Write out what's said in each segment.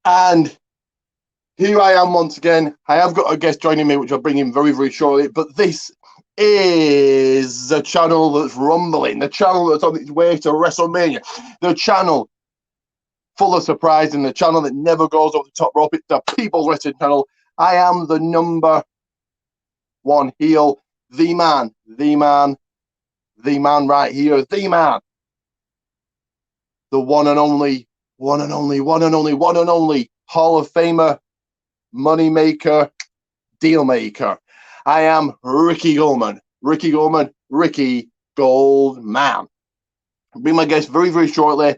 And here I am once again. I have got a guest joining me, which I'll bring in very, very shortly. But this is the channel that's rumbling, the channel that's on its way to WrestleMania, the channel full of surprise, and the channel that never goes over the top rope. It's the People's Wrestling Channel. I am the number one heel, the man right here, the man, the one and only Hall of Famer, money maker, deal maker. I am Ricky Goldman. Ricky Goldman, Ricky Goldman. I'll be my guest very, very shortly.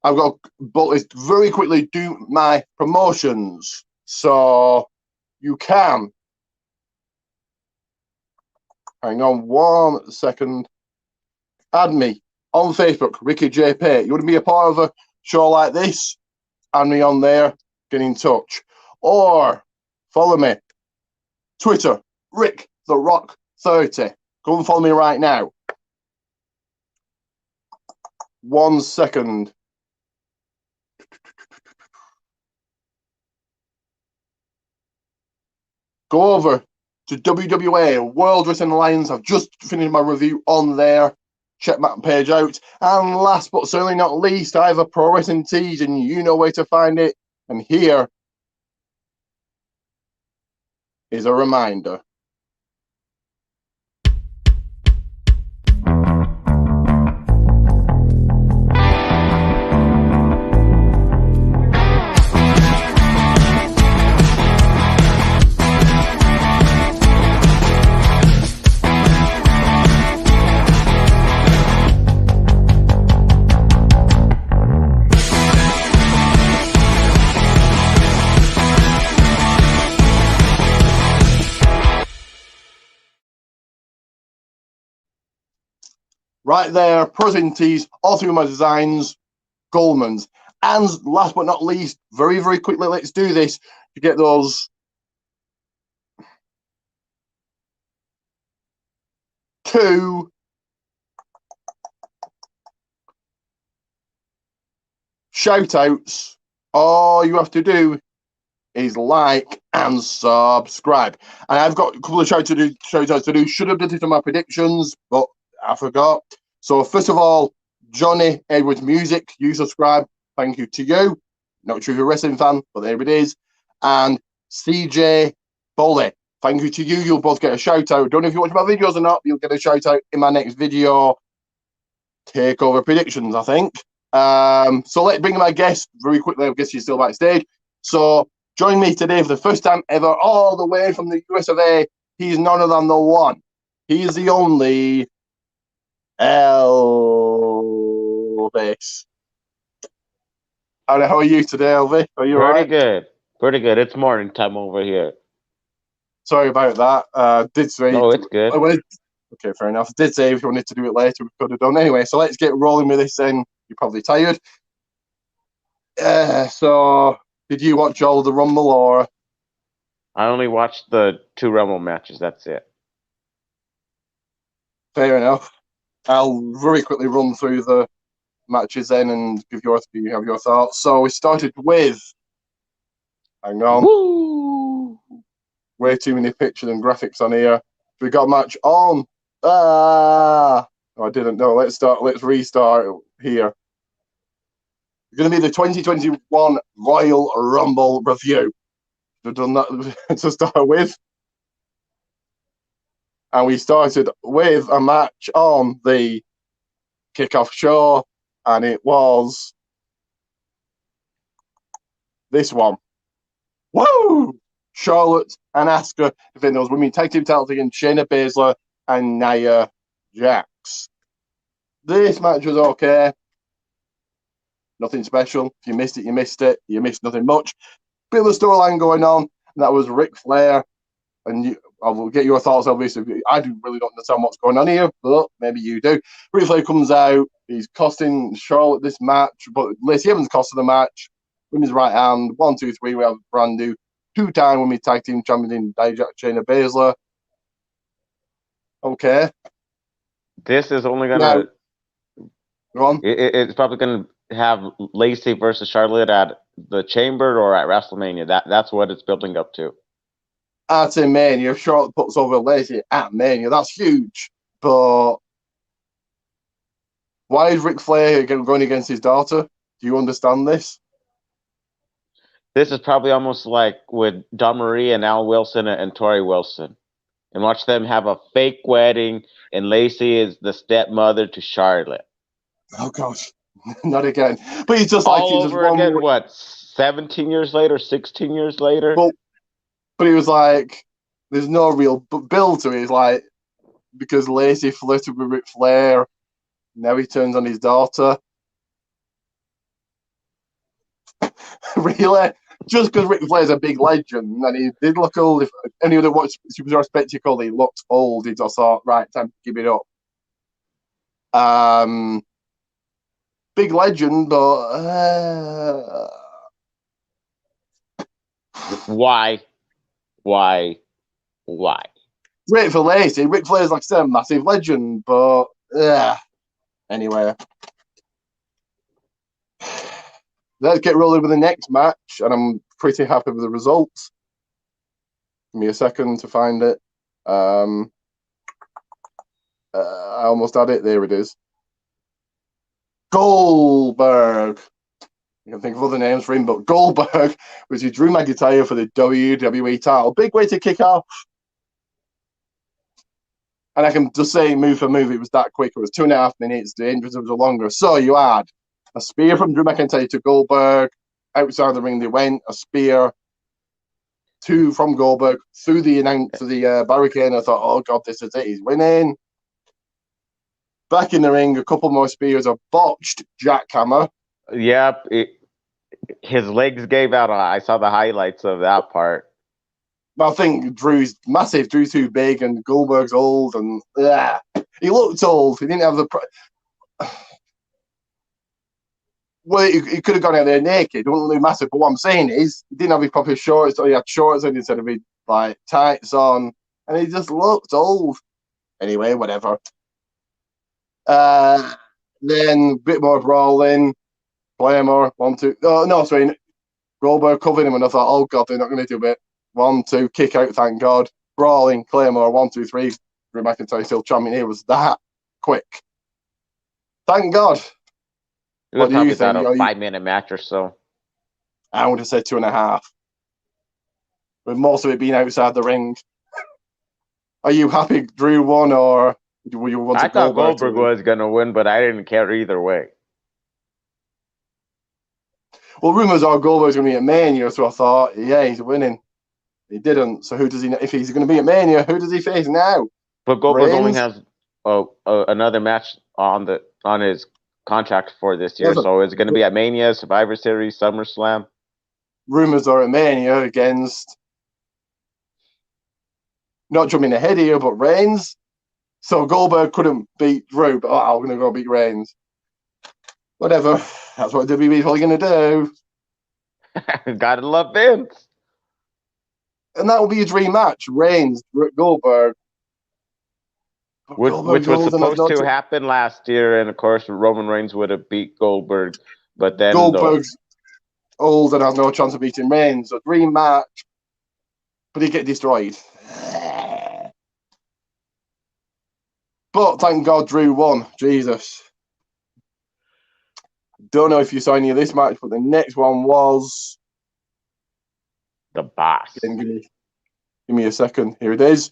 I've got, but let's very quickly do my promotions. So you can, hang on 1 second, add me on Facebook, Ricky JP. You want to be a part of a show like this? Add me on there, get in touch. Or follow me, Twitter, Rick the Rock 30. Go and follow me right now. 1 second. Go over to WWA, World Wrestling Alliance. I've just finished my review on there. Check that page out. And last but certainly not least, I have a Pro Wrestling Tees, and you know where to find it. And here is a reminder. Right there, Pro Tees, all through my designs, Goldman's. And last but not least, very, very quickly, let's do this to get those two shout outs. All you have to do is like and subscribe. And I've got a couple of shout outs to do. Should have done it on my predictions, but I forgot. So first of all, Johnny Edwards Music, you subscribe. Thank you to you. Not sure if you're a wrestling fan, but there it is. And CJ Boley, thank you to you. You'll both get a shout out. Don't know if you watch my videos or not, but you'll get a shout out in my next video. Takeover predictions, I think. So let's bring my guest very quickly. I guess she's still backstage. So join me today for the first time ever, all the way from the US of A. He's none other than the one. He's the only Elvis. How are you today, Elvis? Are you Pretty right? good. Pretty good. It's morning time over here. Sorry about that. Did say. No, it's good. Okay, fair enough. Did say if you wanted to do it later, we could have done anyway. So let's get rolling with this. Then you're probably tired. So did you watch all the Rumble or? I only watched the 2 Rumble matches. That's it. Fair enough. I'll very quickly run through the matches then and give you have your thoughts. So we started with. Hang on. Woo! Way too many pictures and graphics on here. We got a match on. No, I didn't know. Let's restart here. It's going to be the 2021 Royal Rumble review. We've done that to start with. And we started with a match on the kickoff show, and it was this one. Woo! Charlotte and Asuka defend those women tag team titles against Shayna Baszler and Nia Jax. This match was okay. Nothing special. If you missed it, you missed it. You missed nothing much. Bit of a storyline going on, and that was Ric Flair. And I will get your thoughts, obviously. I really don't understand what's going on here, but maybe you do. Ric Flair comes out. He's costing Charlotte this match, but Lacey Evans costed the match. Women's right hand. 1, 2, 3. We have brand new 2-time women's tag team champion in Shayna Baszler. Okay. This is only gonna. Go on. It's probably gonna have Lacey versus Charlotte at the Chamber or at WrestleMania. That's what it's building up to. At a Mania, Charlotte puts over Lacey at Mania. That's huge. But why is Ric Flair going against his daughter? Do you understand this? This is probably almost like with Dawn Marie and Al Wilson and Tori Wilson. And watch them have a fake wedding, and Lacey is the stepmother to Charlotte. Oh, gosh. Not again. But he's just all over again, what, 17 years later, 16 years later? But he was like, there's no real build to it. He's like, because Lacey flirted with Ric Flair, now he turns on his daughter. Really? Just because Ric Flair's a big legend and he did look old. If anyone that watched Superstar Spectacle, he looked old. He just thought, right, time to give it up. Big legend, but why? Great for Lacey. Ric Flair's, like I said, a massive legend, but anyway. Let's get rolling with the next match, and I'm pretty happy with the results. Give me a second to find it. I almost had it. There it is. Goldberg. You can think of other names for him, but Goldberg was Drew McIntyre for the WWE title. Big way to kick off. And I can just say, move for move, it was that quick. It was 2.5 minutes. The entrance was longer. So you had a spear from Drew McIntyre to Goldberg. Outside the ring, they went. A spear from Goldberg through the barricade. And I thought, oh, God, this is it. He's winning. Back in the ring, a couple more spears. A botched jackhammer. Yep. His legs gave out. I saw the highlights of that part. I think Drew's massive. Drew's too big, and Goldberg's old. And he looked old. He didn't have the... Well, he could have gone out there naked. It wouldn't look massive. But what I'm saying is, he didn't have his proper shorts. So he had shorts on instead of his like tights on, and he just looked old. Anyway, whatever. Then a bit more brawling. Claymore, 1, 2. Oh no, sorry. Goldberg covered him, and I thought, oh God, they're not going to do it. 1, 2, kick out. Thank God. Brawling. Claymore, 1, 2, 3. Drew McIntyre still champion. It was that quick. Thank God. It was probably about a 5-minute match or so. I would have said 2.5. With most of it being outside the ring. Are you happy Drew won, or were you want to? I thought Goldberg was going to win, but I didn't care either way. Well, rumors are Goldberg's going to be at Mania, so I thought, yeah, he's winning. He didn't. So who does he? If he's going to be at Mania, who does he face now? But Goldberg only has another match on his contract for this year, so it's going to be at Mania, Survivor Series, SummerSlam. Rumors are at Mania against, not jumping ahead here, but Reigns. So Goldberg couldn't beat Drew, but I'm going to go beat Reigns. Whatever. That's what WWE's probably going to do. Gotta love Vince. And that will be a dream match. Reigns, Goldberg. Which was supposed to happen last year, and of course Roman Reigns would have beat Goldberg, but then Goldberg's old and has no chance of beating Reigns. A dream match, but he get destroyed. But thank God Drew won. Jesus. Don't know if you saw any of this match, but the next one was the Boss. Give me a second. Here it is.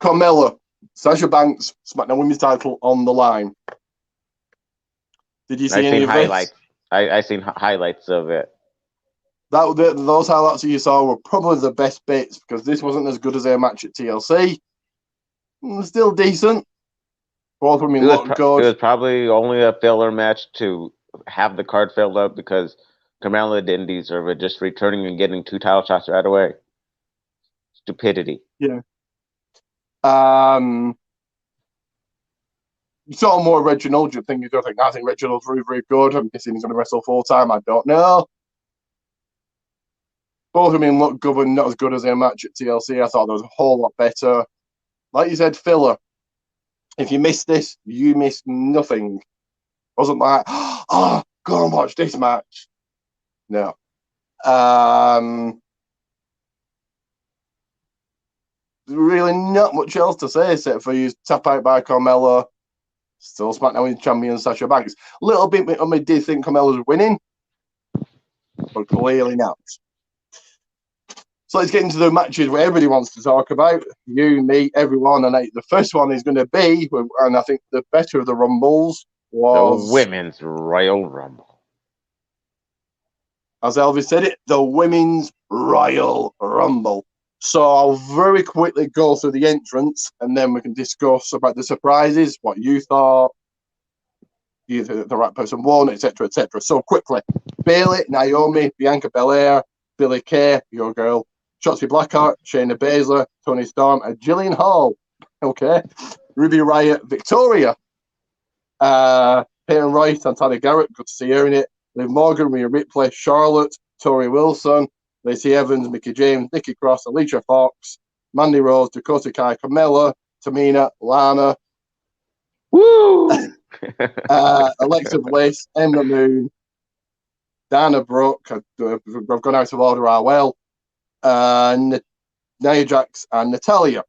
Carmella, Sasha Banks, SmackDown Women's title on the line. Did you see any of highlights? This? I seen highlights of it. Those highlights that you saw were probably the best bits, because this wasn't as good as their match at TLC. Still decent. Both women looked good. It was probably only a filler match to have the card filled up, because Carmella didn't deserve it. Just returning and getting 2 title shots right away. Stupidity. Yeah. You saw more Reginald. I think Reginald's very, very good. I'm guessing he's going to wrestle full time. I don't know. Both of them look good, but not as good as their match at TLC. I thought there was a whole lot better. Like you said, filler. If you missed this, you missed nothing. It wasn't like, go and watch this match. No. Really not much else to say except for you tap out by Carmella. Still SmackDown champion Sasha Banks. A little bit of me did think Carmella's winning, but clearly not. So let's get into the matches where everybody wants to talk about. You, me, everyone. And the first one is going to be, and I think the better of the Rumbles was... the Women's Royal Rumble. As Elvis said it, the Women's Royal Rumble. So I'll very quickly go through the entrance, and then we can discuss about the surprises, what you thought, you think the right person won, etc., etc. So quickly, Bayley, Naomi, Bianca Belair, Billie Kay, your girl, Shotzi Blackheart, Shayna Baszler, Toni Storm, and Jillian Hall. Okay. Ruby Riott, Victoria. Peyton Royce, Santana Garrett, good to see her in it. Liv Morgan, Rhea Ripley, Charlotte, Tori Wilson, Lacey Evans, Mickie James, Nikki Cross, Alicia Fox, Mandy Rose, Dakota Kai, Carmella, Tamina, Lana. Woo! Alexa Bliss, Ember Moon, Dana Brooke, I've gone out of order Nia Jax, and Natalia.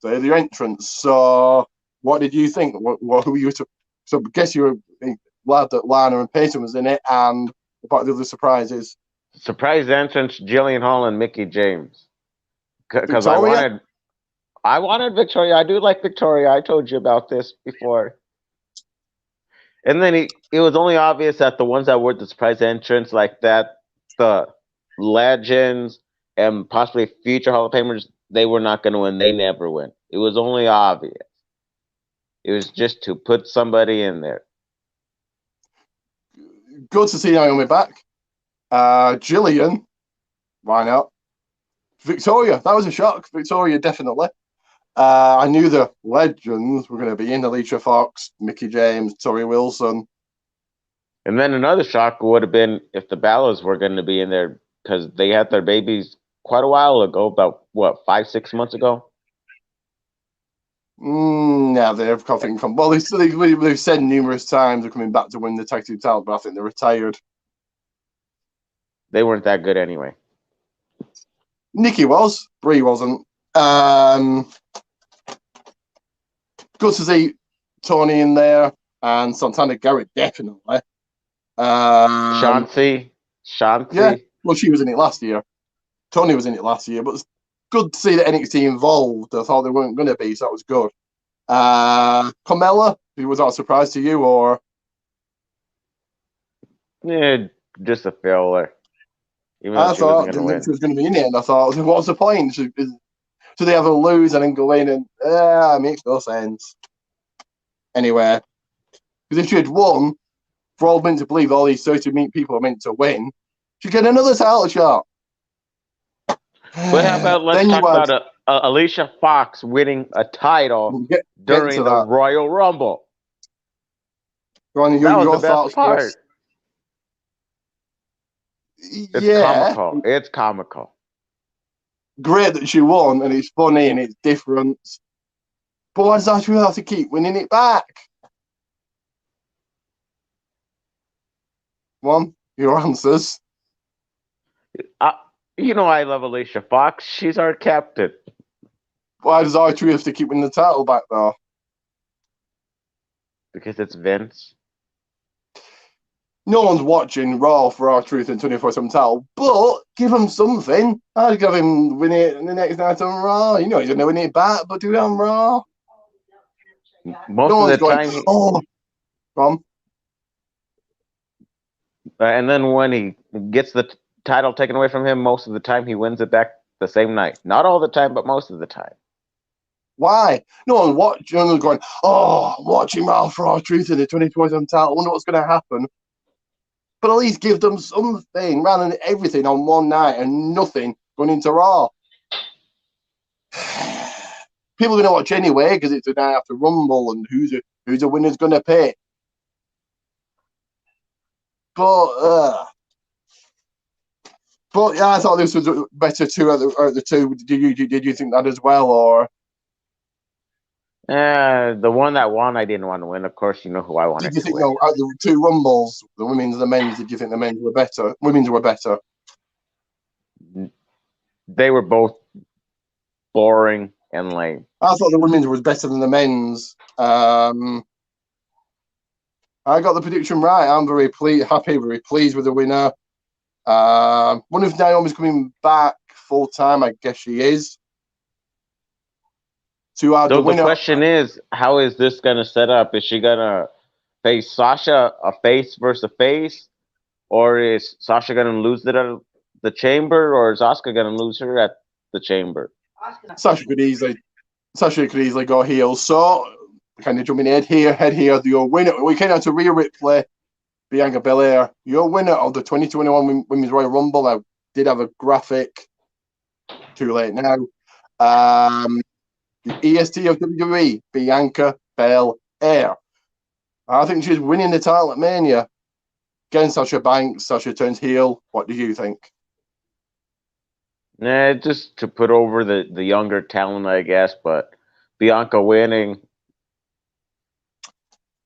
So they're your entrance. So what did you think? Who were you to? So I guess you were glad that Lana and Peyton was in it, and about the other surprises. Surprise entrance, Jillian Hall and Mickie James. Because I wanted Victoria. I do like Victoria. I told you about this before. And then it was only obvious that the ones that were the surprise entrance, like that, the legends and possibly future Hall of Famers, they were not going to win. They never win. It was only obvious. It was just to put somebody in there. Good to see Naomi back. Jillian, why not? Victoria, that was a shock. Victoria, definitely. I knew the legends were going to be in: Alicia Fox, Mickie James, Tori Wilson. And then another shock would have been if the Ballas were going to be in there, because they had their babies quite a while ago, about, 5-6 months ago? Yeah, they've got things from. Well, they've said numerous times they're coming back to win the tag team title, but I think they're retired. They weren't that good anyway. Nikki was. Brie wasn't. Good to see Tony in there, and Santana Garrett, definitely. Shanti. Yeah, well, she was in it last year. Tony was in it last year, but it's good to see that NXT involved. I thought they weren't going to be, so that was good. Carmella, was that a surprise to you, or? Yeah, just a filler. I thought she was going to be in it, and I thought, what's the point? So they have a lose and then go in, and it makes no sense. Anyway, because if she had won, for all meant to believe all these 30 people are meant to win, she'd get another title shot. But how about let's talk about Alicia Fox winning a title during the Royal Rumble? Go on, your thoughts first. It's comical. Great that she won, and it's funny and it's different. But why does that really have to keep winning it back? One, your answers. I love Alicia Fox. She's our captain. Why does R-Truth have to keep winning the title back, though? Because it's Vince. No one's watching Raw for R-Truth and 24/7 title, but give him something. I'd give him win it the next night on Raw. He's going to win it back, but do it on Raw. Most of the time. Go on. And then when he gets the title taken away from him, most of the time he wins it back the same night. Not all the time, but most of the time. Why? No one's watching. No one's going, I'm watching Raw for R-Truth in the 24/7 title. I wonder what's going to happen. But at least give them something rather than everything on one night and nothing going into Raw. People are going to watch anyway because it's a night after Rumble and who's the winner's going to pick. But yeah, I thought this was better too out of the two. Did you think that as well, or? The one that won, I didn't want to win. Of course, you know who I wanted Did you to think, win. no, out the two rumbles, the women's and the men's, did you think the men's were better? Women's were better. They were both boring and lame. I thought the women's was better than the men's. I got the prediction right. I'm very happy, very pleased with the winner. Wonder if Naomi's coming back full time. I guess she is. So the question is, how is this going to set up? Is she going to face Sasha a face versus a face? Or is Sasha going to lose it at the Chamber? Or is Asuka going to lose her at the Chamber? Sasha could easily go heel. So, kind of jumping head here. Your winner. We came down to Rhea Ripley, Bianca Belair. Your winner of the 2021 Women's Royal Rumble. I did have a graphic. Too late now. The EST of WWE, Bianca Belair. I think she's winning the title at Mania. Against Sasha Banks. Sasha turns heel. What do you think? Just to put over the younger talent, I guess, but Bianca winning.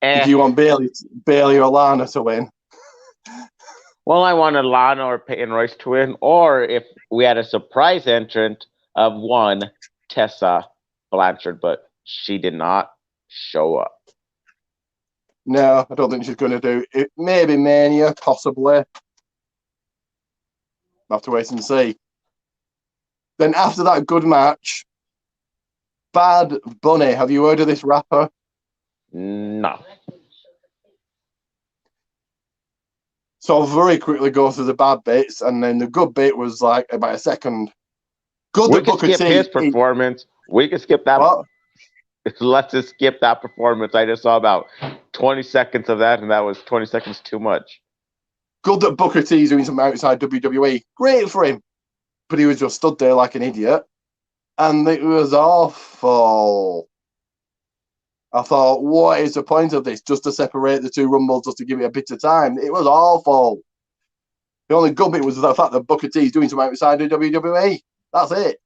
Did you want Bayley or Lana to win? Well, I wanted Lana or Peyton Royce to win, or if we had a surprise entrant of one, Tessa Blanchard, but she did not show up. No, I don't think she's going to do it. Maybe Mania, possibly. We'll have to wait and see. Then after that good match, Bad Bunny. Have you heard of this rapper? No. So I'll very quickly go through the bad bits, and then the good bit was like about a second. Good. We can skip his performance. We can skip that. What? Let's just skip that performance. I just saw about 20 seconds of that, and that was 20 seconds too much. Good that Booker T's doing something outside WWE. Great for him. But he was just stood there like an idiot. And it was awful. I thought, what is the point of this? Just to separate the two rumbles, just to give it a bit of time. It was awful. The only good bit was the fact that Booker T is doing something outside of WWE. That's it.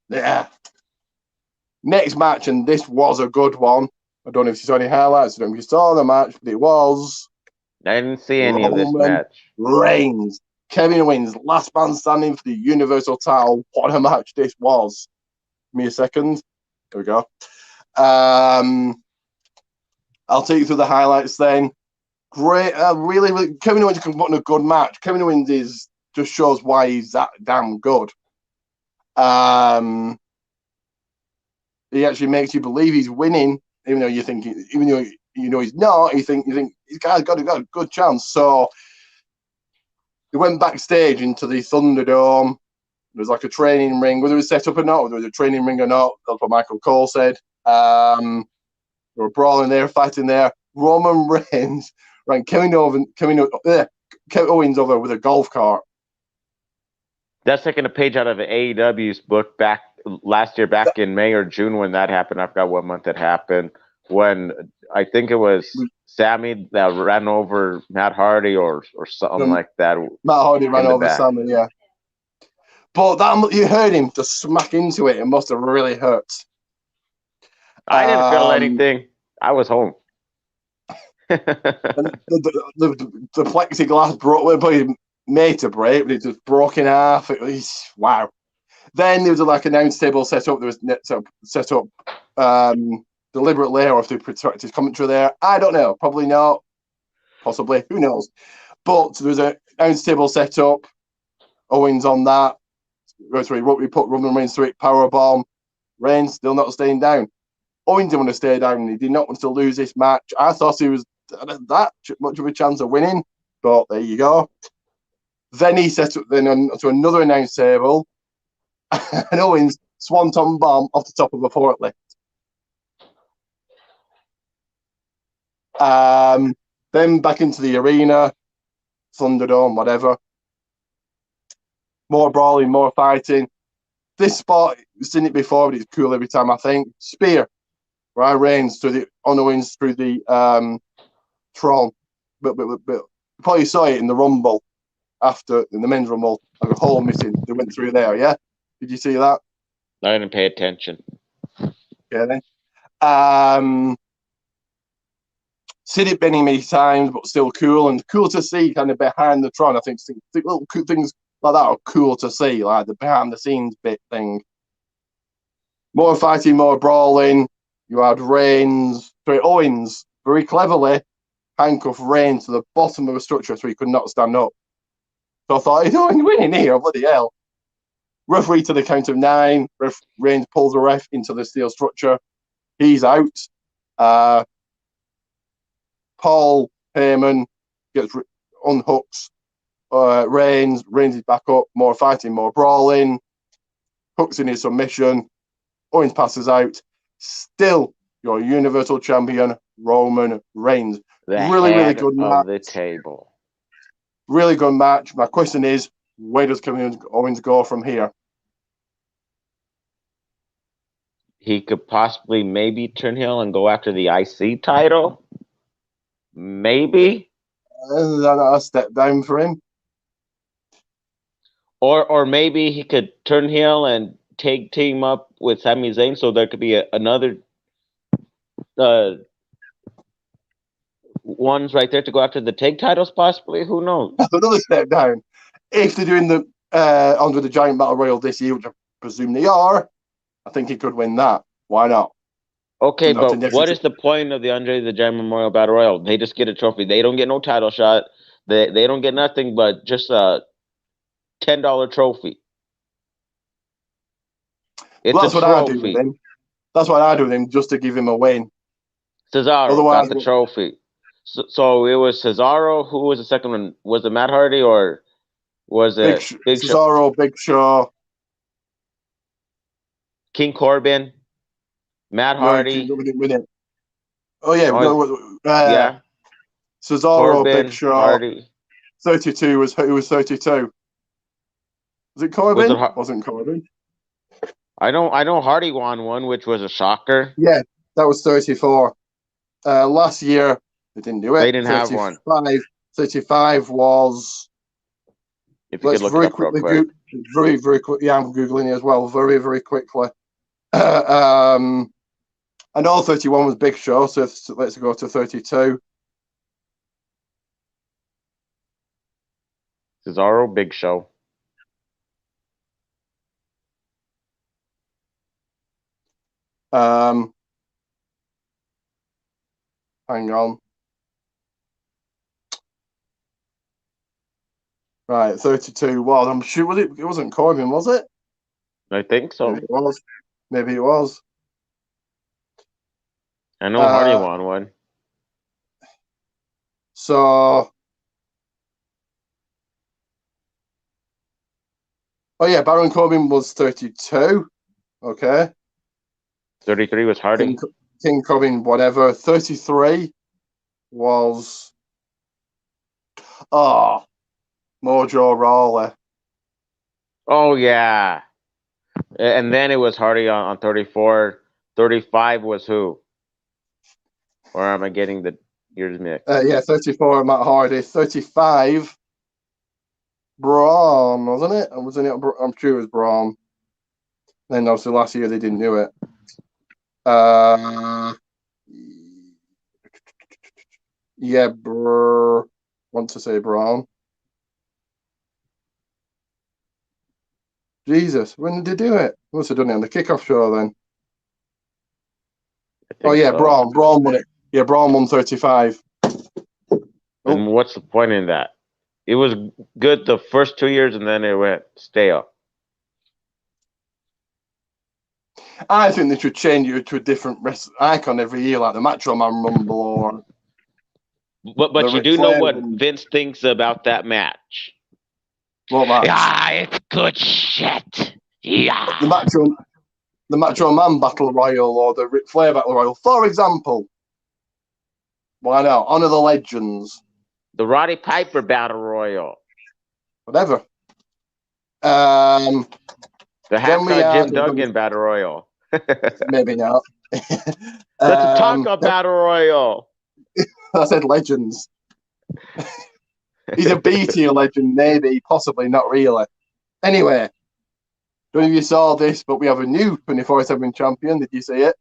Yeah. Next match, and this was a good one. I don't know if you saw any highlights. I don't know if you saw the match, but it was. I didn't see any of this match. Reigns. Kevin Owens, last man standing for the Universal title. What a match this was. Give me a second. There we go. I'll take you through the highlights then. Great. Really, Kevin Owens can put in a good match. Kevin Owens just shows why he's that damn good. He actually makes you believe he's winning, even though he's not. You think this guy's got a good chance. So he went backstage into the Thunderdome. There was like a training ring, whether it was set up or not, whether it was a training ring or not. That's what Michael Cole said. They were brawling there, fighting there. Roman Reigns ran Kevin Owens over with a golf cart. That's taking a page out of AEW's book back last year, back in May or June when that happened. I forgot what month it happened. When I think it was Sammy that ran over Matt Hardy or something like that. Matt Hardy ran over Sammy, yeah. But that you heard him just smack into it. It must have really hurt. I didn't feel anything. I was home. the plexiglass broke. But he made to break, but it just broke in half. It was wow. Then there was like an announce table set up. There was set up deliberately, or if they protect his commentary there. I don't know. Probably not. Possibly. Who knows? But there was an announce table set up. Owens on that. We put Roman Reigns through it. Powerbomb. Reigns still not staying down. Owens didn't want to stay down. He did not want to lose this match. I thought he was that much of a chance of winning, but there you go. Then he set up to another announce table, and Owens swanton bomb off the top of a forklift. Then back into the arena, Thunderdome, whatever. More brawling, more fighting. This spot, you've seen it before, but it's cool every time, I think. Spear. Right, Reigns on Owens through the Tron. But probably saw it in the Rumble in the men's Rumble, like a hole missing. They went through there, yeah? Did you see that? I didn't pay attention. Okay, then. Seen it many times, but still cool and cool to see kind of behind the Tron. I think little cool things like that are cool to see, like the behind the scenes bit thing. More fighting, more brawling. You had Owens very cleverly handcuffed Reigns to the bottom of a structure so he could not stand up. So I thought, he's winning here, bloody hell. Referee to the count of 9. Reigns pulls the ref into the steel structure. He's out. Paul Heyman unhooks Reigns. Reigns is back up. More fighting, more brawling. Hooks in his submission. Owens passes out. Still your Universal Champion, Roman Reigns. Really good match. The table. Really good match. My question is, where does Kevin Owens go from here? He could possibly maybe turn heel and go after the IC title. Maybe. Is that a step down for him? Or maybe he could turn heel and team up with Sami Zayn, so there could be another ones right there to go after the tag titles, possibly. Who knows? Another step down. If they're doing the Andre the Giant Battle Royal this year, which I presume they are, I think he could win that. Why not? Okay, but what is the point of the Andre the Giant Memorial Battle Royal? They just get a trophy. They don't get no title shot. They don't get nothing but just a $10 trophy. Well, that's what I do with him. That's what I do with him, just to give him a win. Cesaro got the trophy. So it was Cesaro. Who was the second one? Was it Matt Hardy or was it Big Cesaro, Big Show, King Corbin, Matt Hardy? Oh yeah, yeah. Cesaro, Corbin, Big Show, Hardy. 32 was who was 32? Was it Corbin? Wasn't Corbin? I know Hardy won one, which was a shocker. Yeah, that was 34. Last year they didn't do it. They didn't have one. 35 was. If you could look it up real quick. Very quick. Yeah, I'm googling it as well. Very quickly. I know 31 was Big Show, so let's go to 32. Cesaro, Big Show. Hang on. Right, 32. Well, I'm sure it wasn't Corbin, was it? I think so. Maybe it was. I know Hardy won one. So, yeah, Baron Corbin was 32. Okay. 33 was Hardy. King Corbin, whatever. 33 was Mojo Rawley. Oh yeah. And then it was Hardy on 34. 35 was who? Or am I getting the years mixed? Yeah, 34 Matt Hardy. 35 Braun, wasn't it? I'm sure it was Braun. Then obviously last year they didn't do it. Yeah, want to say Braun. Jesus, when did they do it? Must have done it on the kickoff show then. Oh yeah, so. Braun won it. Yeah, Braun won 35. And what's the point in that? It was good the first 2 years, and then it went stale. I think they should change it to a different icon every year, like the Macho Man Rumble or. But you do know what Vince thinks about that match. What match? Yeah, it's good shit. Yeah. The Macho Man Battle Royal or the Ric Flair Battle Royal, for example. Why not? Honor the Legends. The Roddy Piper Battle Royal. Whatever. The Hashtag Jim Duggan Battle Royal. Maybe not. Let's talk about Battle Royal. I said Legends. He's a B-tier legend, maybe, possibly, not really. Anyway, don't know if you saw this, but we have a new 24/7 champion. Did you see it?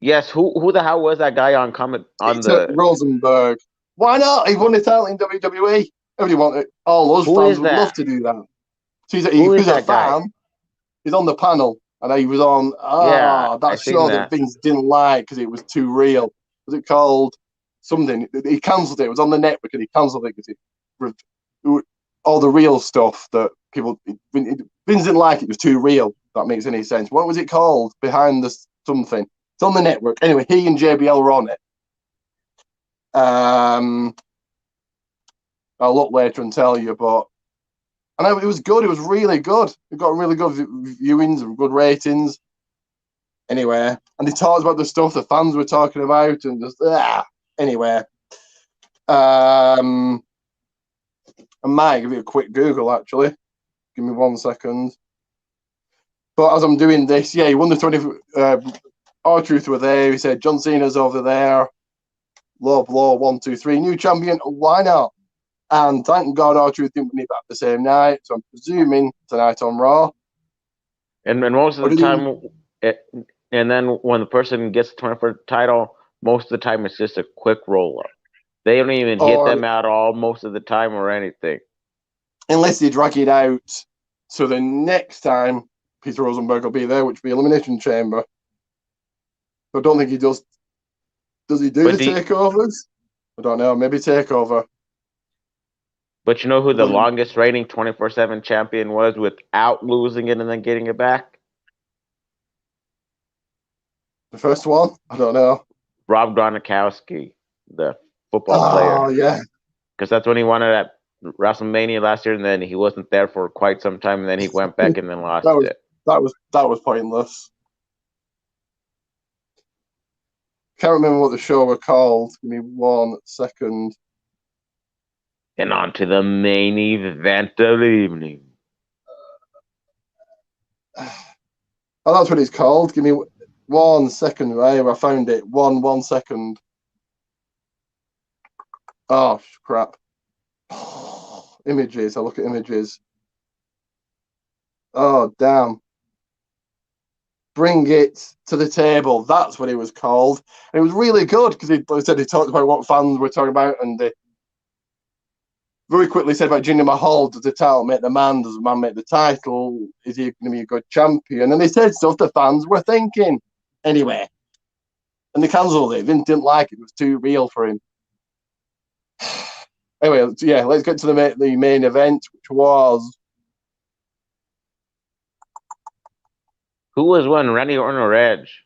Yes, who the hell was that guy on comment on Peter the? Rosenberg. Why not? He won the title in WWE. Everybody wanted. All us Who fans is would love that? to do that. So Who is he's a that guy? fan. He's on the panel, and he was on. Yeah, I That seen show that that. Vince didn't like because it was too real. Was it called something? He cancelled it. It was on the network, and he cancelled it because all the real stuff that people Vince didn't like. It was too real. If that makes any sense. What was it called? Behind the something. It's on the network. Anyway, he and JBL were on it. I'll look later and tell you, but I know it was good. It was really good. It got really good viewings and good ratings. Anyway, and they talked about the stuff the fans were talking about, and just anyway. I might give you a quick Google actually. Give me 1 second. But as I'm doing this, yeah, he won the 20. R-Truth were there. He said John Cena's over there. Low blow, 1, 2, 3. New champion. Why not? And thank God R-Truth didn't win it back the same night. So I'm presuming tonight on Raw. And most of the time, and then when the person gets the 24th title, most of the time it's just a quick roll up. They don't even hit them at all most of the time or anything. Unless they drag it out. So the next time Peter Rosenberg will be there, which will be Elimination Chamber. But I don't think he does. Does he do the takeovers? I don't know. Maybe takeover. But you know who the longest reigning 24/7 champion was without losing it and then getting it back? The first one? I don't know. Rob Gronkowski, the football player. Oh, yeah. Because that's when he won it at WrestleMania last year, and then he wasn't there for quite some time, and then he went back and then lost it. That was pointless. Can't remember what the show were called. Give me 1 second. And on to the main event of the evening. Oh, that's what it's called. Give me 1 second. Right, I found it. 1 second. Oh crap! Images. I look at images. Oh damn! Bring it to the table. That's what it was called. And it was really good because he talked about what fans were talking about, and they very quickly said about Jinder Mahal. Does the title make the man? Does the man make the title? Is he going to be a good champion? And they said stuff the fans were thinking. Anyway, and they cancelled it. Vince didn't like it. It was too real for him. Anyway, yeah, let's get to the main event, which was. Who was one, Randy Orton or Edge?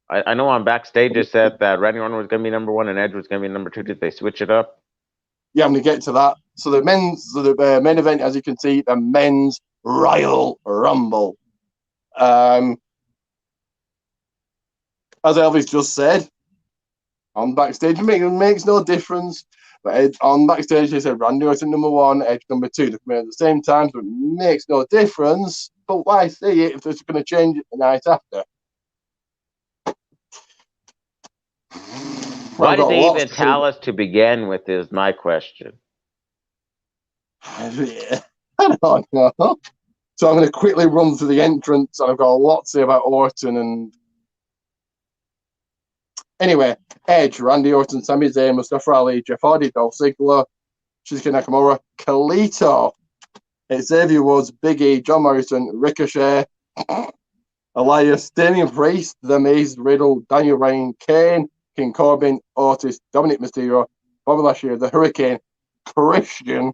I know on backstage it said that Randy Orton was going to be number 1 and Edge was going to be number 2. Did they switch it up? Yeah, I'm going to get to that. So the main event, as you can see, the men's Royal Rumble. As Elvis just said, on backstage, it makes no difference. But on backstage, they said Randy Orton number 1, Edge number 2. They come in at the same time, so it makes no difference. But why say it if they're going to change it the night after? Why did they even tell us to begin with is my question. I don't know. So I'm going to quickly run through the entrance, and I've got a lot to say about Orton. And anyway, Edge, Randy Orton, Sami Zayn, Mustafa Ali, Jeff Hardy, Dolph Ziggler, Shinsuke Nakamura, Kalisto, Xavier Woods, Big E, John Morrison, Ricochet, Elias, Damian Priest, The Miz, Riddle, Daniel Bryan, Kane, King Corbin, Otis, Dominic Mysterio, Bobby Lashley, The Hurricane, Christian,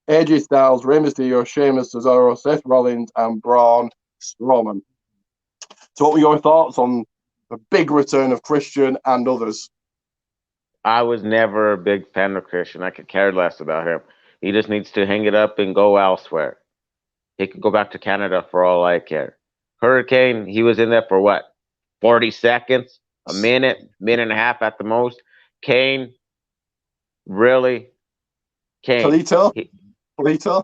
AJ Styles, Rey Mysterio, Sheamus, Cesaro, Seth Rollins, and Braun Strowman. So what were your thoughts on the big return of Christian and others? I was never a big fan of Christian. I could care less about him. He just needs to hang it up and go elsewhere. He could go back to Canada for all I care. Hurricane, he was in there for what? 40 seconds? A minute and a half at the most? Kane? Really? Kane? Kalito?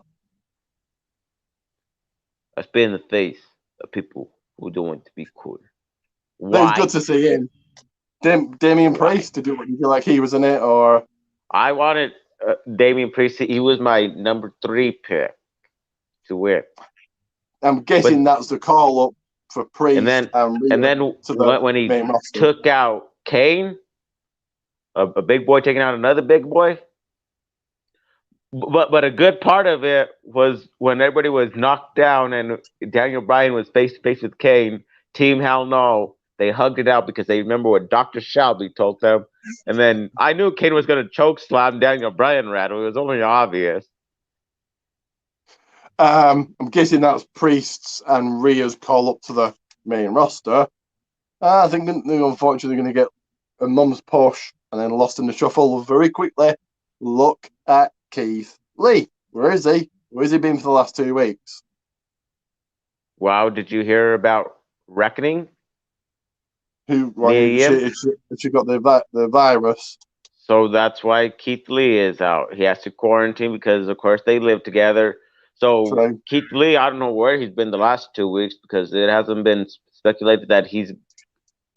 Let's be in the face of people who don't want to be cool. Why? It was good to see him. Damian Priest to do what you feel like he was in it, or I wanted Damian Priest. He was my number 3 pick to win. I'm guessing that's the call up for Priest and then to the when he main roster. took out Kane, a big boy taking out another big boy. But a good part of it was when everybody was knocked down and Daniel Bryan was face to face with Kane. Team Hell No, they hugged it out because they remember what Dr. Shelby told them. And then I knew Kane was going to choke slam Daniel Bryan rattle. It was only obvious. I'm guessing that's Priest's and Rhea's call up to the main roster. I think they're unfortunately going to get a mum's push and then lost in the shuffle very quickly. Look at Keith Lee. Where is he? Where has he been for the last 2 weeks? Wow, did you hear about Reckoning? She got the virus. So that's why Keith Lee is out. He has to quarantine because, of course, they live together. So Keith Lee, I don't know where he's been the last 2 weeks because it hasn't been speculated that he's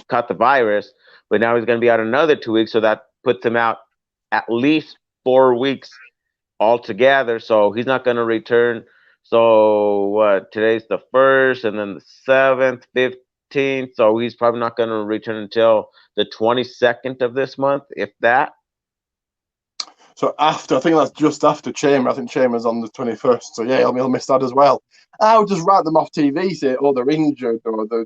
caught the virus. But now he's going to be out another 2 weeks, so that puts him out at least 4 weeks altogether. So he's not going to return. So today's the 1st, and then the 7th, 15th. So he's probably not going to return until the 22nd of this month, if that. So I think that's just after Chamber. I think Chamber's on the 21st. So yeah, he'll miss that as well. I would just write them off TV, say, oh, they're injured, or they're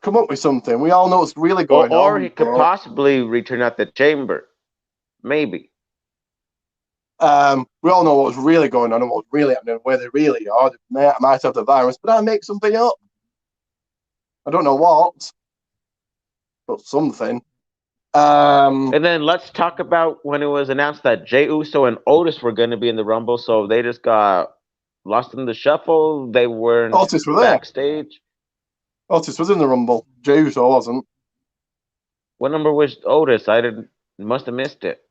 come up with something. We all know what's really going on. Or he could possibly return at the Chamber. Maybe. We all know what's really going on and what's really happening, where they really are. They might have the virus, but I make something up. I don't know what, but something. And then let's talk about when it was announced that Jey Uso and Otis were going to be in the Rumble, so they just got lost in the shuffle. They weren't Otis was there. Backstage. Otis was in the Rumble. Jey Uso wasn't. What number was Otis? Must have missed it.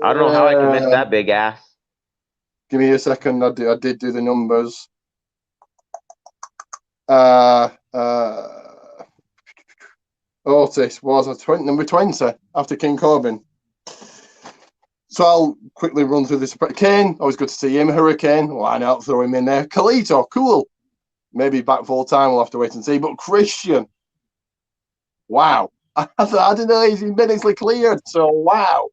I don't know how I can miss that big ass. Give me a second. I did do the numbers. Otis was number 20 after King Corbin. So I'll quickly run through this. Kane, always good to see him. Hurricane, why not throw him in there? Khalito, cool. Maybe back full time. We'll have to wait and see. But Christian, wow. I didn't know he's been medically cleared. So wow.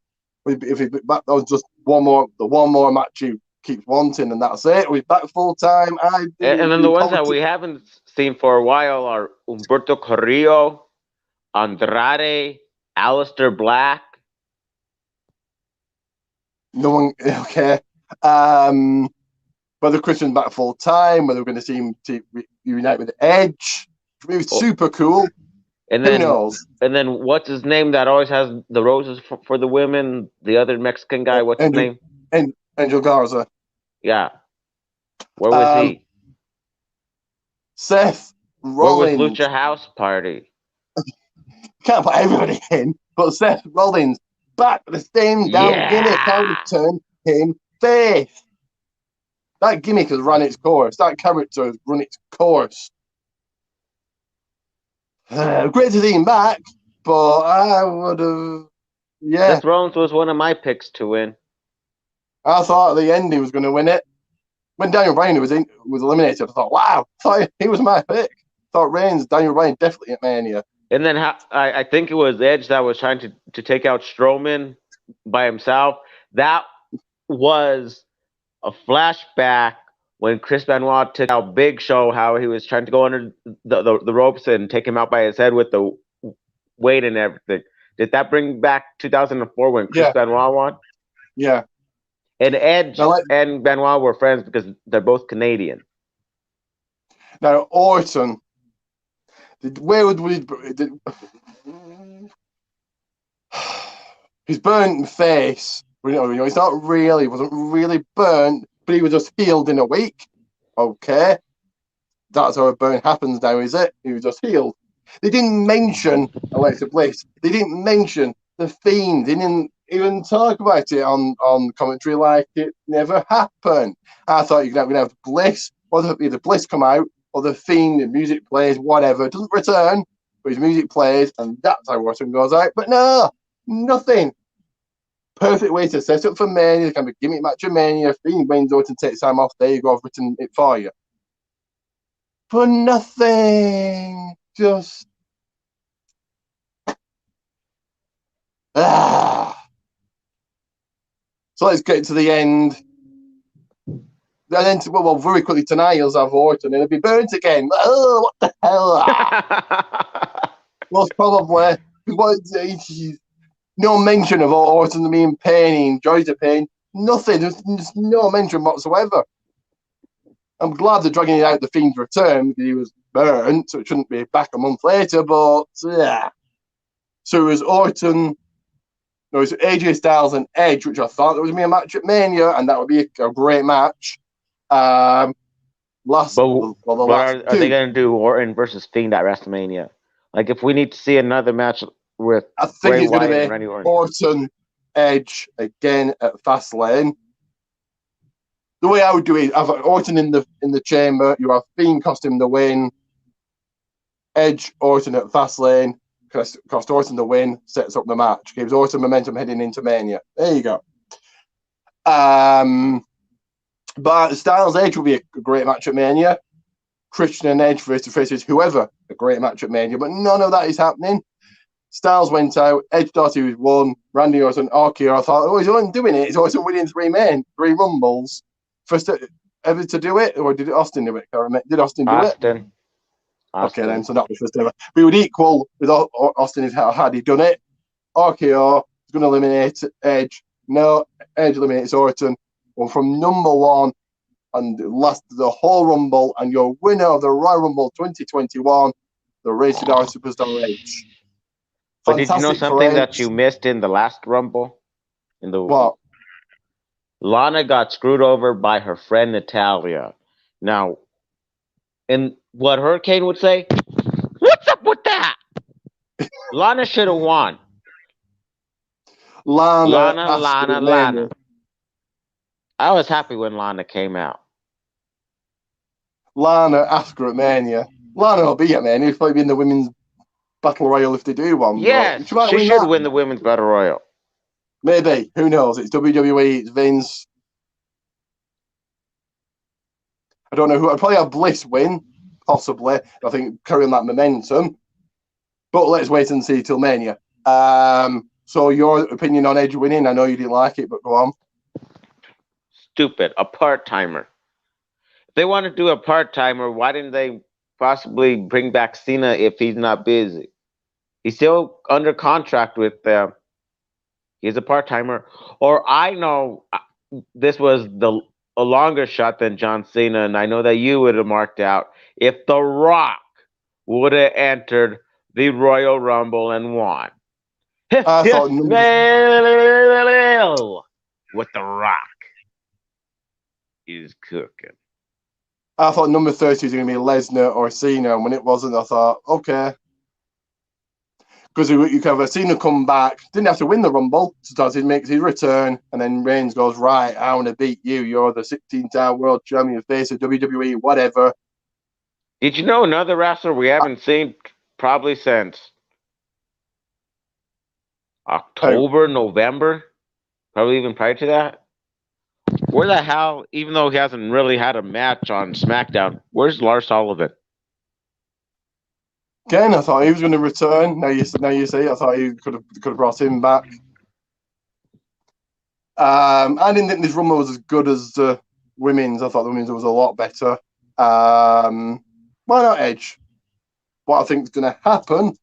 If he back, that was just one more match he keeps wanting, and that's it. We're back full time. And then the ones that we haven't seen for a while are Humberto Carrillo, Andrade, Aleister Black. No one, okay. Whether Christian's back full time, whether we're going to see him reunite with Edge, it was super cool. And then, who knows? And then, what's his name that always has the roses for the women? The other Mexican guy, what's his name? Angel Garza. Yeah. Where was he? Seth Rollins. Where was Lucha House Party? Can't put everybody in, but Seth Rollins back with the same damn gimmick. How to turn him face. That gimmick has run its course. That character has run its course. Great to see him back, but I would have. Yeah. Seth Rollins was one of my picks to win. I thought at the end he was going to win it. When Daniel Bryan was eliminated, I thought, wow, he was my pick. I thought Daniel Bryan definitely at Mania. And then I think it was Edge that was trying to take out Strowman by himself. That was a flashback when Chris Benoit took out Big Show, how he was trying to go under the ropes and take him out by his head with the weight and everything. Did that bring back 2004 when Chris Benoit won? Yeah. And Edge and Benoit were friends because they're both Canadian. Now, Orton, where would we... He's burnt in the face. You know, he's not really, he wasn't really burnt, but he was just healed in a week. Okay. That's how a burn happens now, is it? He was just healed. They didn't mention Alexa Bliss. They didn't mention The Fiend. They didn't even talk about it on commentary like it never happened. I thought you're going to have Bliss, or either Bliss come out, or The Fiend, the music plays, whatever. It doesn't return, but his music plays, and that's how Orton goes out. But no, nothing. Perfect way to set up for Mania. It can be gimmick match of Mania. Fiend wins, Orton takes time off. There you go. I've written it for you. for nothing. Just So let's get to the end. And then, well, very quickly tonight, you'll have Orton, and it'll be burnt again. Oh, what the hell? Most probably. No mention of Orton being in pain, he enjoys the pain. Nothing. There's no mention whatsoever. I'm glad they're dragging it out the Fiend's return because he was burnt, so it shouldn't be back a month later, but yeah. So it was Orton, no, it was AJ Styles and Edge, which I thought there was going to be a match at Mania, and that would be a great match. Are they going to do Orton versus Fiend at WrestleMania? Like, if we need to see another match with I think it's going to be Orton, Edge again at Fastlane. The way I would do it, have Orton in the chamber, you have Fiend cost him the win, Edge, Orton at Fastlane, cost Orton the win, sets up the match, gives Orton momentum heading into Mania. There you go. But Styles Edge will be a great match at Mania. Christian and Edge versus whoever, a great match at Mania, but none of that is happening. Styles went out, Edge thought he was won, Randy Orton, RKO, I thought, oh, he's only doing it, he's also winning 3 Rumbles. First ever to do it, or did Austin do it? Did Austin do it? Okay, then, so not the first ever. We would equal with Austin had he done it. RKO is going to eliminate Edge. No, Edge eliminates Orton. Well, from number 1 and last the whole Rumble, and your winner of the Royal Rumble 2021, the Rated R Superstar Edge. But did you know something that you missed in the last Rumble? What? Lana got screwed over by her friend Natalya. Now, and what Hurricane would say, what's up with that? Lana should have won. Lana. I was happy when Lana came out. Lana after at Mania. Lana will be at Mania. She'll probably be in the Women's Battle Royal if they do one. Yes, she should win the Women's Battle Royal. Maybe. Who knows? It's WWE, it's Vince. I don't know who. I'd probably have Bliss win, possibly. I think carrying that momentum. But let's wait and see till Mania. So your opinion on Edge winning? I know you didn't like it, but go on. Stupid. A part-timer. If they want to do a part-timer, why didn't they possibly bring back Cena if he's not busy? He's still under contract with them. He's a part-timer. Or I know this was a longer shot than John Cena, and I know that you would have marked out if The Rock would have entered the Royal Rumble and won. With The Rock. He's cooking. I thought number 30 was going to be Lesnar or Cena, and when it wasn't, I thought, okay. Because you can have a Cena come back, didn't have to win the Rumble, so he makes his return, and then Reigns goes, right, I want to beat you. You're the 16-time world champion, face of WWE, whatever. Did you know another wrestler we haven't seen probably since October, November? Probably even prior to that? Where the hell, even though he hasn't really had a match on SmackDown, where's Lars Sullivan? Again, I thought he was going to return. Now you see, I thought he could have brought him back. I didn't think this Rumble was as good as the women's. I thought the women's was a lot better. Why not Edge? What I think is going to happen,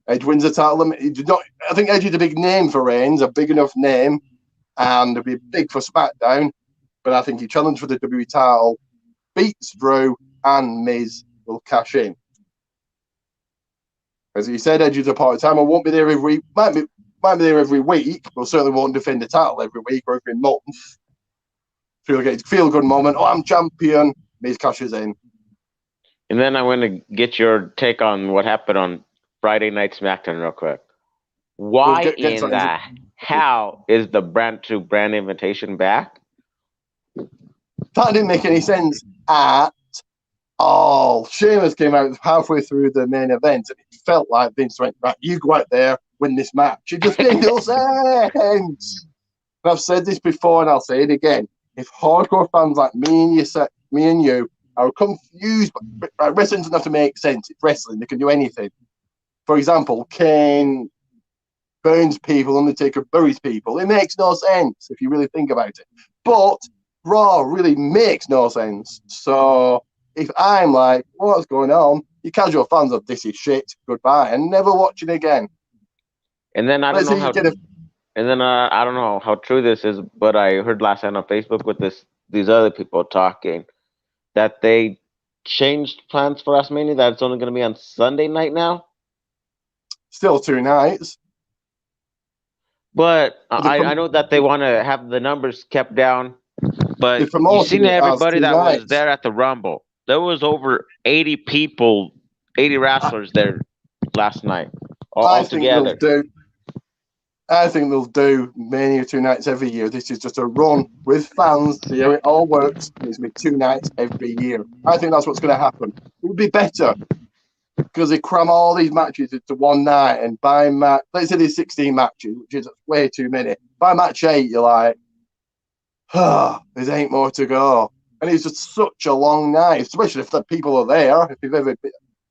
Edge wins the title. I think Edge is a big name for Reigns, a big enough name, and it'll be big for SmackDown. But I think he challenged for the WWE title, beats Drew, and Miz will cash in. As he said, Edge is a part-timer. Won't be there every might be there every week, but certainly won't defend the title every week or every month. Feel good moment. Oh, I'm champion. Miz cashes in. And then I want to get your take on what happened on Friday Night SmackDown real quick. Why in the hell is the brand-to-brand invitation back? That didn't make any sense at all. Sheamus came out halfway through the main event, and it felt like Vince went, right, you go out there, win this match. It just made no sense. And I've said this before, and I'll say it again. If hardcore fans like me and you I was confused. Wrestling doesn't have to make sense. It's wrestling. They can do anything. For example, Kane burns people, Undertaker buries people. It makes no sense if you really think about it. But Raw really makes no sense. So if I'm like, what's going on? You casual fans of this is shit. Goodbye, and never watching again. And then I don't know how. And then I don't know how true this is, but I heard last night on Facebook with these other people talking that they changed plans for WrestleMania. That it's only going to be on Sunday night now. Still 2 nights. But I know that they want to have the numbers kept down. But you've seen everybody that was there at the Rumble. There was over 80 people, 80 wrestlers there last night, all together. I think they'll do Mania 2 nights every year. This is just a run with fans, see how it all works. It's going to be 2 nights every year. I think that's what's going to happen. It would be better because they cram all these matches into one night, and by match, let's say there's 16 matches, which is way too many. By match 8, you're like, there's 8 more to go. And it's just such a long night, especially if the people are there, if you've ever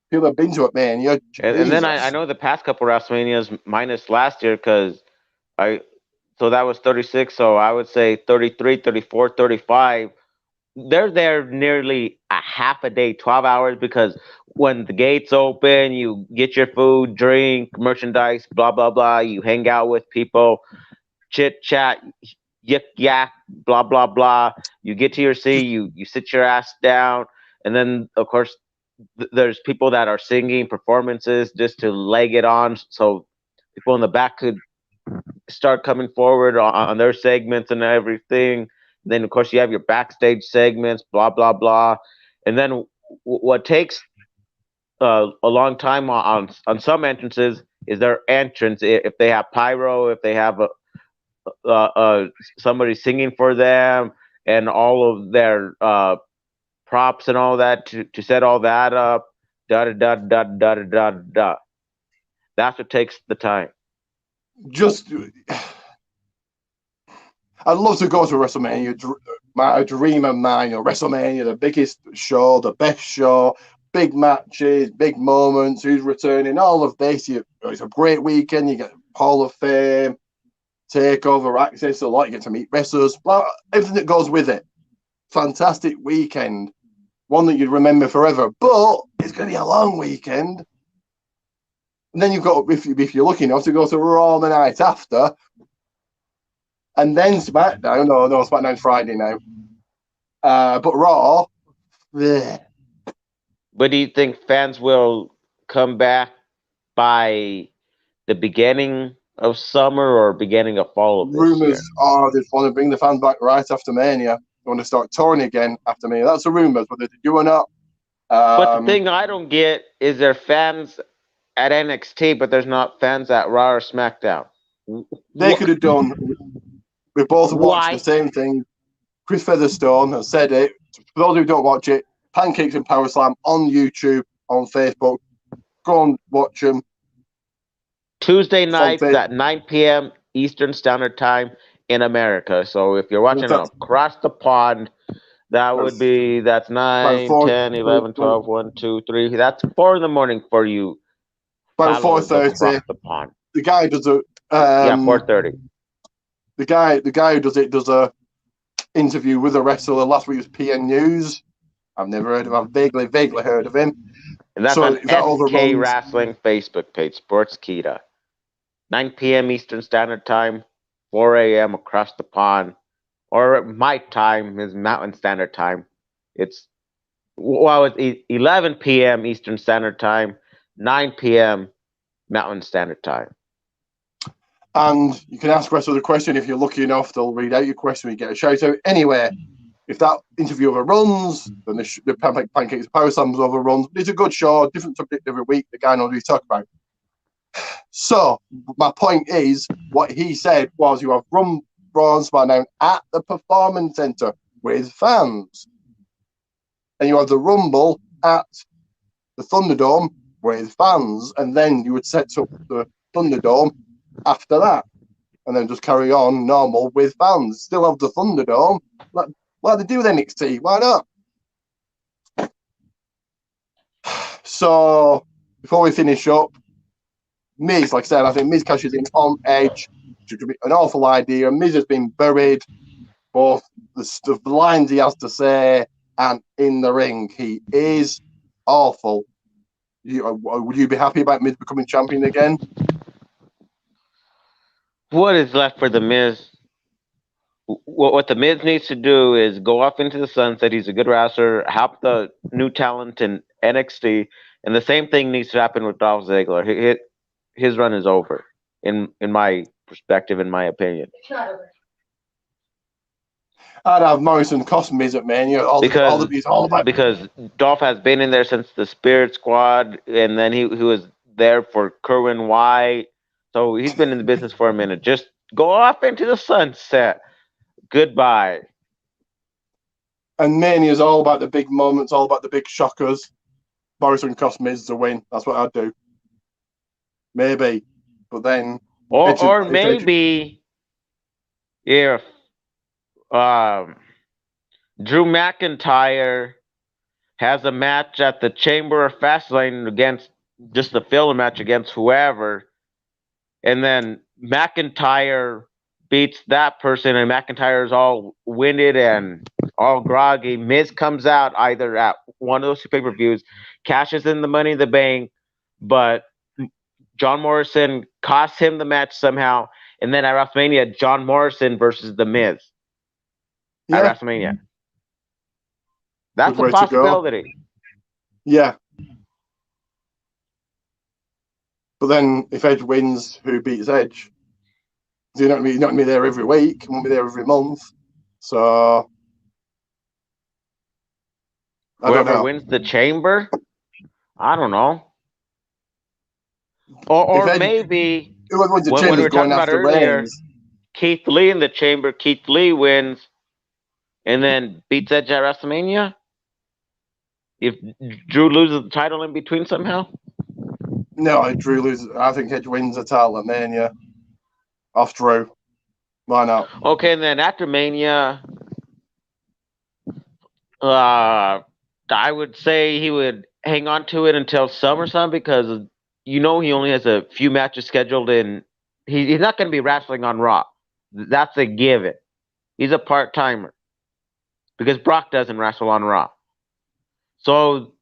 people have been to it, man. And then I know the past couple WrestleManias minus last year because so that was 36. So I would say 33, 34, 35. They're there nearly a half a day, 12 hours, because when the gates open, you get your food, drink, merchandise, blah, blah, blah. You hang out with people, chit chat, yik yak, blah, blah, blah. You get to your seat, you sit your ass down. And then, of course, there's people that are singing performances just to leg it on. So people in the back could start coming forward on their segments and everything. Then, of course, you have your backstage segments, blah, blah, blah. And then what takes a long time on some entrances is their entrance. If they have pyro, if they have somebody singing for them, and all of their props and all that to set all that up, da. That's what takes the time. I'd love to go to WrestleMania. A dream of mine. WrestleMania, the biggest show, the best show, big matches, big moments. Who's returning? All of this. It's a great weekend. You get Hall of Fame, takeover access a lot. You get to meet wrestlers. Everything that goes with it. Fantastic weekend. One that you'd remember forever. But it's going to be a long weekend. And then you've got, if you're lucky enough, to go to Raw the night after. And then SmackDown. No, SmackDown's Friday now. But Raw. Bleh. But do you think fans will come back by the beginning of summer or beginning of fall of this Rumors year? are they want to bring the fans back right after Mania. They want to start touring again after Mania. That's the rumors, whether they do or not. But the thing I don't get is there fans at NXT, but there's not fans at Raw or SmackDown. They could have done. We both watched the same thing. Chris Featherstone has said it. For those who don't watch it, Pancakes and Power Slam on YouTube, on Facebook. Go and watch them. Tuesday nights at 9 p.m. Eastern Standard Time in America. So if you're watching across the pond, that's 9, 10, 11, 12, 1, 2, 3. That's 4 in the morning for you. About 4:30. The pond. The guy does a 4:30. The guy who does it does a interview with a wrestler. Last week was PN News. I've never heard of him. I've vaguely heard of him. And that's on SK Wrestling Facebook page, Sportskeeda. 9 p.m. Eastern Standard Time, 4 a.m. across the pond. Or my time is Mountain Standard Time. It's 11 p.m. Eastern Standard Time, 9 p.m. Mountain Standard Time. And you can ask wrestlers a question. If you're lucky enough, they'll read out your question. You get a shout out. Anyway, if that interview overruns, then the Pancakes Power Slams overruns. But it's a good show, different subject every week. The guy knows what he's talking about. So my point is, what he said was, you have Raw and SmackDown at the Performance Center with fans, and you have the Rumble at the Thunderdome with fans, and then you would set up the Thunderdome after that, and then just carry on normal with fans. Still have the Thunderdome, like they do with NXT. Why not? So before we finish up, Miz, like I said, I think Miz cashes in on Edge. Which could be an awful idea. Miz has been buried, both the lines he has to say and in the ring. He is awful. Would you be happy about Miz becoming champion again? What is left for the Miz? What the Miz needs to do is go off into the sunset. He's a good wrestler. Help the new talent in NXT, and the same thing needs to happen with Dolph Ziggler. His run is over, in my perspective, in my opinion. I'd have Morrison cost Miz at Mania. Because Dolph has been in there since the Spirit Squad, and then he was there for Kerwin White. So he's been in the business for a minute. Just go off into the sunset. Goodbye. And Mania is all about the big moments, all about the big shockers. Morrison cost Miz the win. That's what I'd do. Maybe. But then... Or maybe if Drew McIntyre has a match at the Chamber of Fastlane against just the filler match against whoever, and then McIntyre beats that person, and McIntyre's all winded and all groggy. Miz comes out either at one of those two pay-per-views, cashes in the Money in the Bank, but John Morrison costs him the match somehow, and then at WrestleMania, John Morrison versus The Miz at WrestleMania. That's a possibility. Yeah. But then if Edge wins, who beats Edge? He's not going to be there every week. He won't be there every month. So whoever wins the Chamber? I don't know. Or maybe whoever wins the when we were talking about earlier, Reigns. Keith Lee in the Chamber, Keith Lee wins and then beats Edge at WrestleMania? If Drew loses the title in between somehow? No, Drew loses. I think Edge wins the title at Mania. Off Drew. Why not? Okay, and then after Mania, I would say he would hang on to it until SummerSlam because he only has a few matches scheduled in. He's not going to be wrestling on Raw. That's a given. He's a part-timer because Brock doesn't wrestle on Raw. So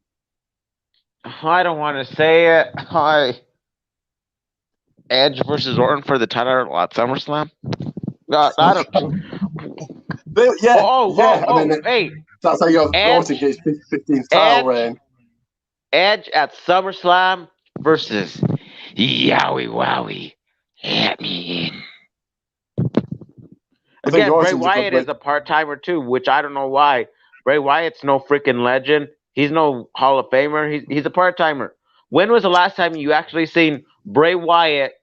I don't want to say it. Edge versus Orton for the title at SummerSlam? I don't. Hey. That's how you have Orton gets 15th title reign. Edge at SummerSlam versus Yowie Wowie. Let me in. Again, Bray Wyatt is a part-timer too, which I don't know why. Bray Wyatt's no freaking legend. He's no Hall of Famer. He's a part-timer. When was the last time you actually seen Bray Wyatt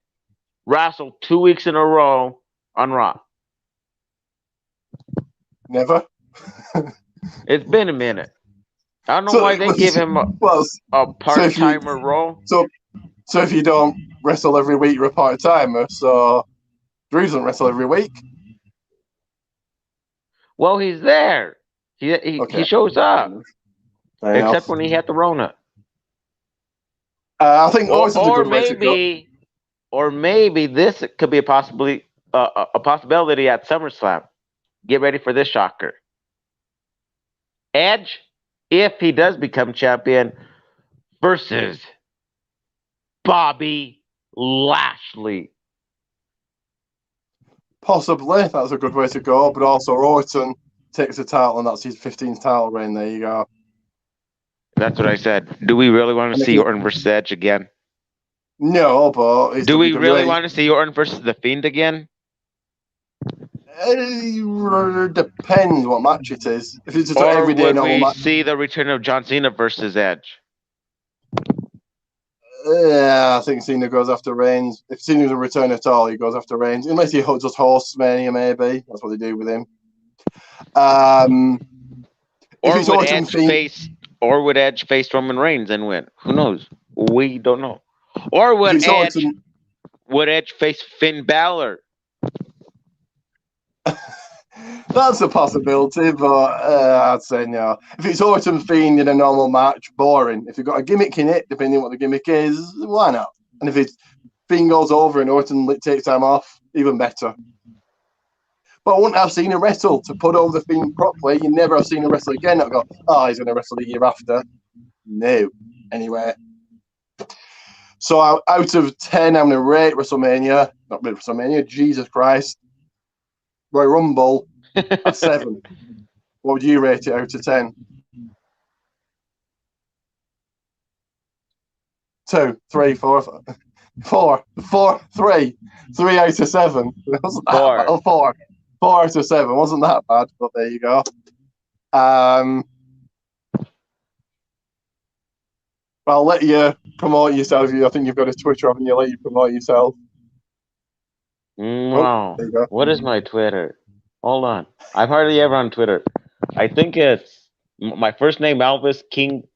wrestle 2 weeks in a row on Raw? Never. It's been a minute. I don't know why they give him a part-timer role. So if you don't wrestle every week, you're a part-timer. So Drew doesn't wrestle every week. Well, he's there. He shows up. Except when he had the Rona. I think or maybe this could be a possibility at SummerSlam. Get ready for this shocker. Edge, if he does become champion, versus Bobby Lashley. Possibly, that's a good way to go. But also, Orton takes the title, and that's his 15th title reign. There you go. That's what I said. Do we really want to see Orton versus Edge again? No, but do we really want to see Orton versus The Fiend again? It depends what match it is. If it's just every day normal match, see the return of John Cena versus Edge. Yeah, I think Cena goes after Reigns. If Cena doesn't return at all, he goes after Reigns. Unless he just hosts Mania, maybe. That's what they do with him. Or would Edge face Roman Reigns and win? Who knows? We don't know. Or would Edge face Finn Balor? That's a possibility, but I'd say no. If it's Orton Fiend in a normal match, boring. If you've got a gimmick in it, depending on what the gimmick is, why not? And if it's Fiend goes over and Orton takes time off, even better. But I wouldn't have seen a wrestle to put over the Fiend properly. You never have seen a wrestle again. I go, oh, he's going to wrestle the year after. No. Anyway. So out of 10, I'm going to rate WrestleMania. Not WrestleMania, Jesus Christ. Royal Rumble at 7. What would you rate it out of 10? 2, 3, 4, 4, 4, 3. 3 out of 7. Wasn't that 4. bad? Oh, 4. 4 out of 7. Wasn't that bad, but there you go. I'll let you promote yourself. I think you've got a Twitter, haven't you? I'll let you promote yourself. Wow. Oh, what is my Twitter? Hold on. I'm hardly ever on Twitter. I think it's my first name, Alvis King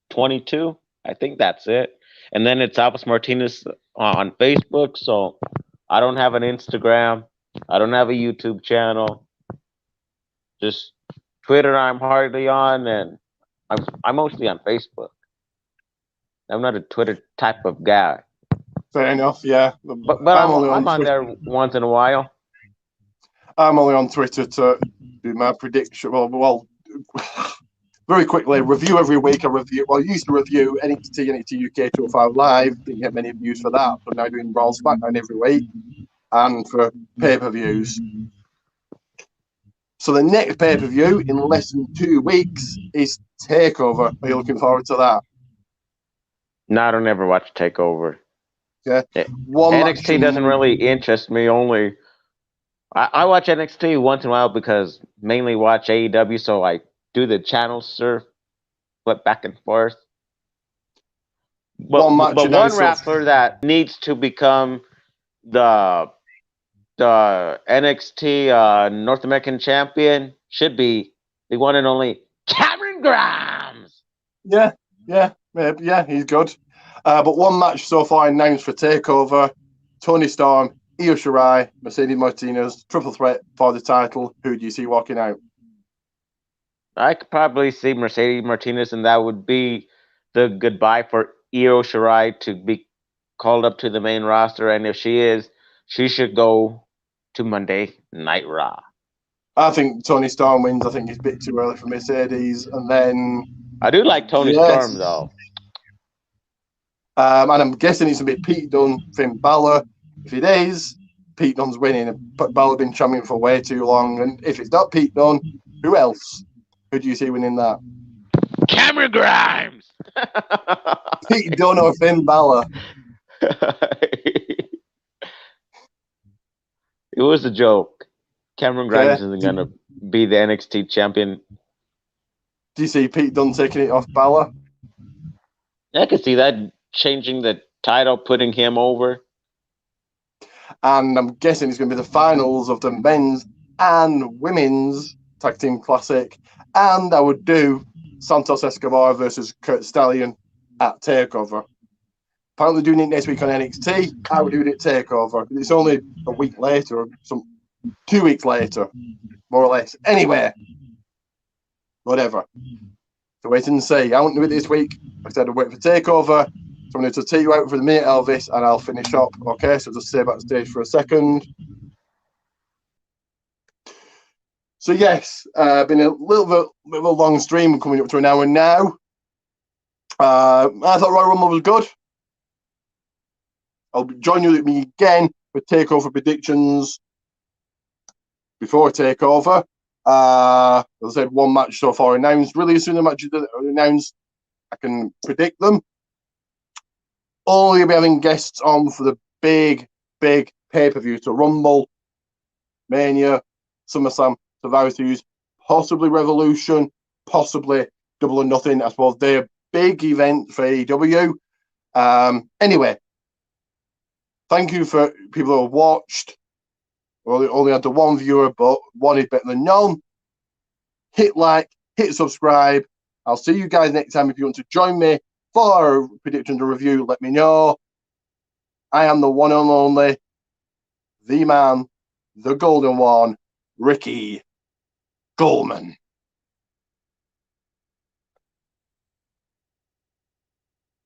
22. I think that's it. And then it's Alvis Martinez on Facebook. So I don't have an Instagram. I don't have a YouTube channel. Just Twitter I'm hardly on, and I'm mostly on Facebook. I'm not a Twitter type of guy. Fair enough, yeah. But I'm on there once in a while. I'm only on Twitter to do my prediction. Well, very quickly, review every week. I used to review NXT UK 205 Live. Didn't get many views for that, but now doing Raw SmackDown every week and for pay-per-views. So the next pay-per-view in less than 2 weeks is TakeOver. Are you looking forward to that? No, I don't ever watch TakeOver. Yeah. NXT doesn't really interest me. Only I watch NXT once in a while because mainly watch AEW, so I do the channel surf, flip back and forth. But one wrestler that needs to become the NXT North American champion should be the one and only Cameron Grimes. Yeah, he's good. But one match so far announced for TakeOver: Toni Storm, Io Shirai, Mercedes Martinez, triple threat for the title. Who do you see walking out? I could probably see Mercedes Martinez, and that would be the goodbye for Io Shirai to be called up to the main roster. And if she is, she should go to Monday Night Raw. I think Toni Storm wins. I think it's a bit too early for Mercedes. And then I do like Toni Storm, though. And I'm guessing it's a bit Pete Dunne, Finn Balor. If it is, Pete Dunne's winning. Balor's been champion for way too long. And if it's not Pete Dunne, who else? Who do you see winning that? Cameron Grimes! Pete Dunne or Finn Balor? It was a joke. Cameron Grimes isn't going to be the NXT champion. Do you see Pete Dunne taking it off Balor? I could see that, changing the title, putting him over. And I'm guessing it's going to be the finals of the men's and women's tag team classic. And I would do Santos Escobar versus Kurt Stallion at TakeOver. Apparently doing it next week on NXT. I would do it at TakeOver. It's only a week later, 2 weeks later, more or less. Anyway, whatever. So wait and see. I won't do it this week. I said I'd wait for TakeOver. So I'm going to take you out for the minute, Elvis, and I'll finish up. Okay, so just stay backstage for a second. So yes, been a little bit of a long stream, coming up to an hour now. I thought Royal Rumble was good. I'll join you with me again with TakeOver predictions before TakeOver. As I said, one match so far announced. Really, as soon as the matches are announced, I can predict them. Only be having guests on for the big pay-per-view. So Rumble, Mania, SummerSlam, Survivor Series, possibly Revolution, possibly Double or Nothing. I suppose they're a big event for AEW. Anyway, thank you for people who have watched. Well, only had the one viewer, but one is better than none. Hit like, hit subscribe. I'll see you guys next time. If you want to join me for a prediction to review, let me know. I am the one and only, the man, the golden one, Ricky. Goldman.